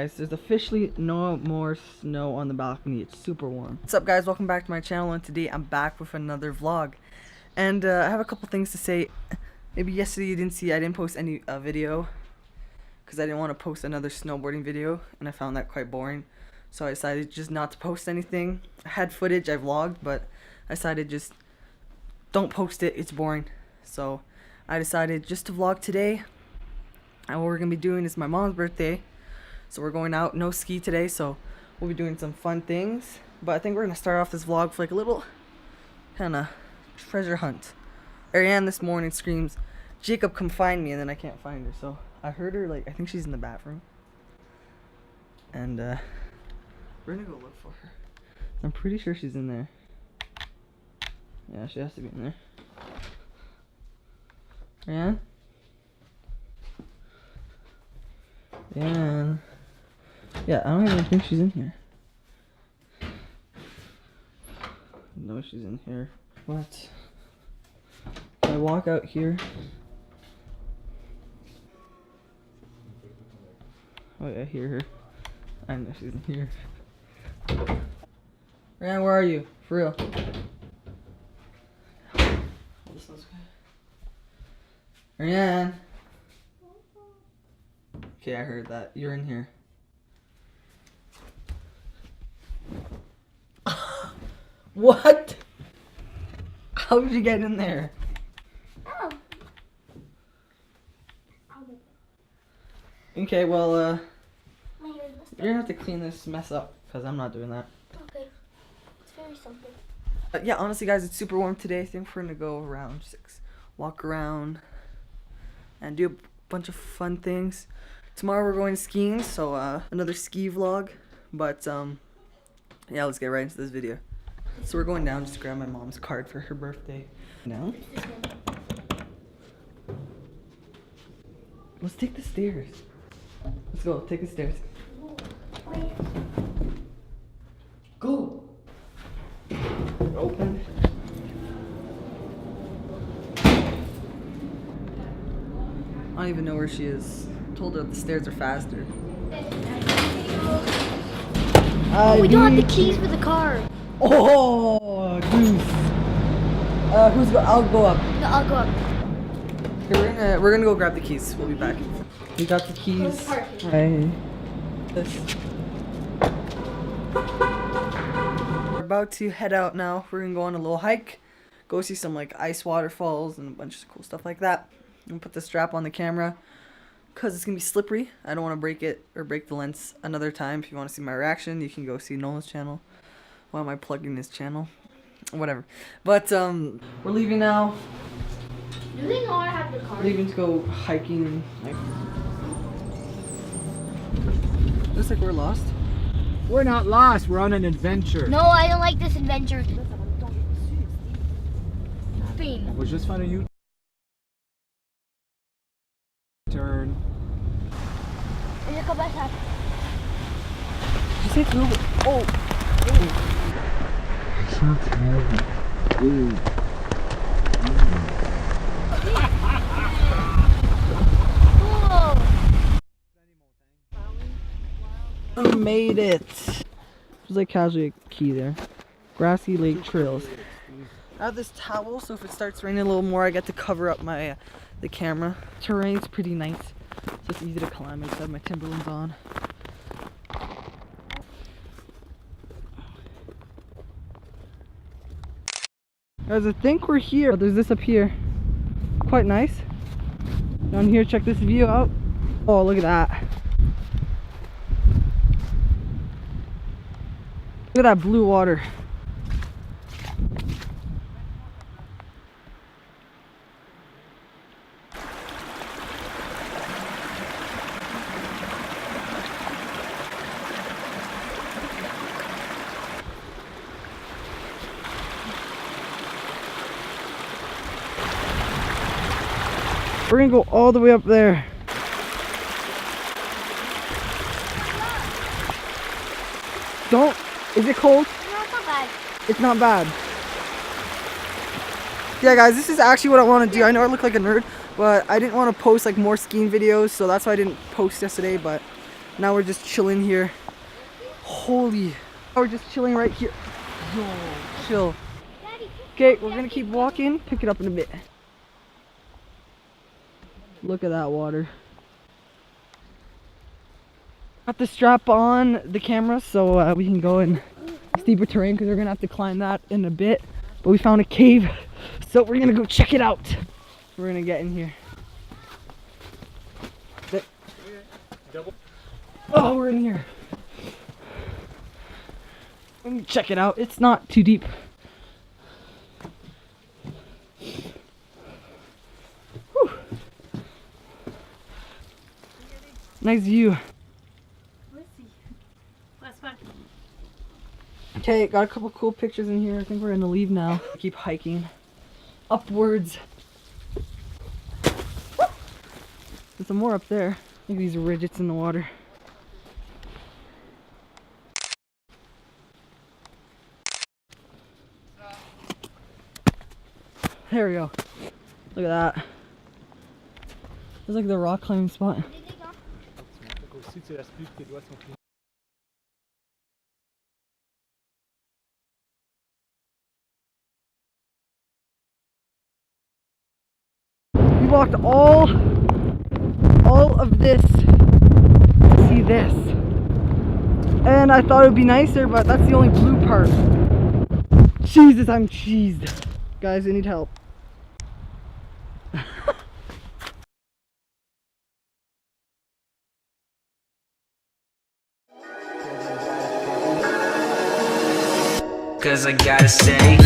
guys, there's officially no more snow on the balcony. It's super warm. What's up, guys? Welcome back to my channel, and today I'm back with another vlog. And I have a couple things to say. Maybe yesterday you didn't see, I didn't post any video because I didn't want to post another snowboarding video, and I found that quite boring. So I decided just not to post anything. I had footage, I vlogged, but I decided just don't post it, it's boring. So I decided just to vlog today. And what we're going to be doing is my mom's birthday. So we're going out, no ski today, so we'll be doing some fun things. But I think we're going to start off this vlog with like a little kind of treasure hunt. Ariane this morning screams, "Jacob, come find me," and then I can't find her. So I heard her, like, I think she's in the bathroom. And we're going to go look for her. I'm pretty sure she's in there. Yeah, she has to be in there. Ariane? Yeah, I don't even think she's in here. No, she's in here. What? I walk out here. Oh yeah, I hear her. I know she's in here. Ryan, where are you? For real. This one's good. Ryan. Okay, I heard that. You're in here. What? How did you get in there? Oh. Okay, well, you're gonna have to clean this mess up, because I'm not doing that. Okay. It's very simple. Yeah, honestly, guys, it's super warm today. I think we're gonna go around, just walk around, and do a bunch of fun things. Tomorrow we're going skiing, so another ski vlog. But yeah, let's get right into this video. So we're going down just to grab my mom's card for her birthday. Now, let's take the stairs. Let's go. Take the stairs. Go. Open. I don't even know where she is. Told her the stairs are faster. We don't have the keys for the car. Oh, goose. I'll go up. No, I'll go up. Okay, we're gonna go grab the keys. We'll be back. We got the keys. Right. We're about to head out now. We're gonna go on a little hike. Go see some like ice waterfalls and a bunch of cool stuff like that. I'm gonna put the strap on the camera because it's gonna be slippery. I don't want to break it or break the lens another time. If you want to see my reaction, you can go see Nolan's channel. Why am I plugging his channel? Whatever. But we're leaving now. Do they know I have the car? Leaving to go hiking. Looks like we're lost. We're not lost. We're on an adventure. No, I don't like this adventure. Spain. It was just fun of you. Turn. Is it back? You say through? Oh. I made it. There's like casually a key there. Grassy Lake Trails. I have this towel, so if it starts raining a little more, I get to cover up my the camera. Terrain's pretty nice, so it's easy to climb. I just have my Timberlands on. Guys, I think we're here. There's this up here. Quite nice. Down here, check this view out. Oh, look at that. Look at that blue water. We're gonna go all the way up there. Don't. Is it cold? No, it's not bad. It's not bad. Yeah, guys, this is actually what I want to do. I know I look like a nerd, but I didn't want to post like more skiing videos, so that's why I didn't post yesterday. But Now we're just chilling here. Holy. We're just chilling right here. Yo, chill. Okay, we're gonna keep walking. Pick it up in a bit. Look at that water. Got the strap on the camera so we can go in steeper terrain because we're gonna have to climb that in a bit. But we found a cave, so we're gonna go check it out. We're gonna get in here. Oh, we're in here. Let me check it out. It's not too deep. Whew. Nice view. Okay, got a couple cool pictures in here. I think we're gonna leave now. Keep hiking upwards. There's some more up there. Look at these ridges in the water. There we go. Look at that. It's like the rock climbing spot. We walked all of this to see this. And I thought it would be nicer, but that's the only blue part. Jesus, I'm cheesed. Guys, I need help. Cause I gotta stay